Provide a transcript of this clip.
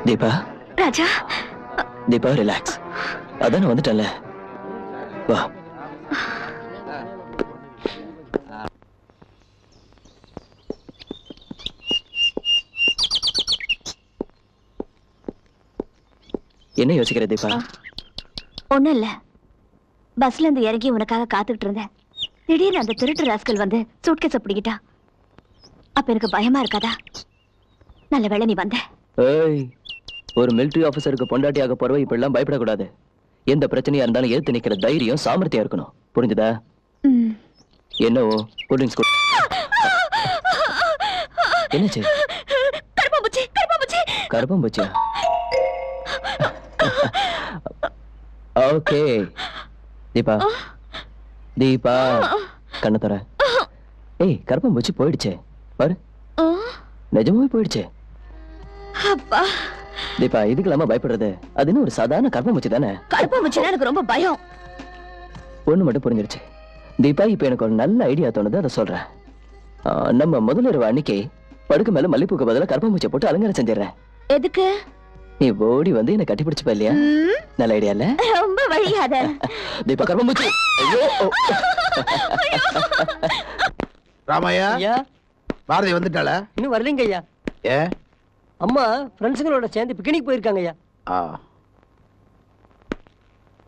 தீபா ராஜா Deepa relax. அதான் வந்துட்டேன்ல, வா. என்ன யோசிக்கிற தீபா? ஒண்ணும் இல்ல. பஸ்ல இருந்து இறங்கி உனக்காக காத்துக்கிட்டு இருந்தேன். திடீர்னு அந்த திருட்டு ராஸ்கல் வந்து சூட்கேஸ பிடிக்கிட்டா. அப்ப எனக்கு பயமா இருக்காதா? நல்ல வேளை நீ வந்த. ஏய், ஒரு மிலிட்டரி ஆபீசருக்கு பொண்டாட்டியாக போறவ இப்ப எல்லாம் பயப்படக்கூடாது. எந்த பிரச்சனையா இருந்தாலும் எதிர்த்து நிக்கிற தைரியம் சாமர்த்தியம் இருக்கணும். புரிஞ்சுதா? என்னவோ கூல்ட்ரிங்க்ஸ் என்னாச்சு? கருப்பாம்பூச்சி கருப்பாம்பூச்சி கருப்பாம்பூச்சியா? ஓகே தீபா, தீபா கண்ணு தர. ஏய், கருப்பாம்பூச்சி போயிடுச்சே பாரு, நிஜமாவே போயிடுச்சே. அப்பா தீபா, இதுக்கெல்லாம பயப்படுறது? அது இன்னும் ஒரு சாதாரண கருப்பாம்பூச்சி தானே. கருப்பாம்பூச்சினா எனக்கு ரொம்ப பயம். ஒண்ணு மட்டும் புரிஞ்சிருச்சு தீபா, இப்ப எனக்கு ஒரு நல்ல ஐடியா தோணுது, அதை சொல்றேன். நம்ம முதலிரவு அன்னைக்கு படுக்க மேல மல்லிப்பூக்கு பதிலா கருப்பாம்பூச்சியை போட்டு அலங்காரம் செஞ்சிடறேன். எதுக்கு? நீ ஓடி வந்து என்ன கட்டி பிடிச்சுப்ப இல்லையா? நல்ல ஐடியா இல்ல? ரொம்ப வழியாத தீபா, கருப்பாம்பூச்சி. ராமையா, பாரதி வந்துட்டாள? இன்னும் வரலங்க ஐயா. ஏ, அம்மா ஃப்ரெண்ட்ஸுங்களோட சேர்ந்து பிக்னிக் போயிருக்காங்க ஐயா.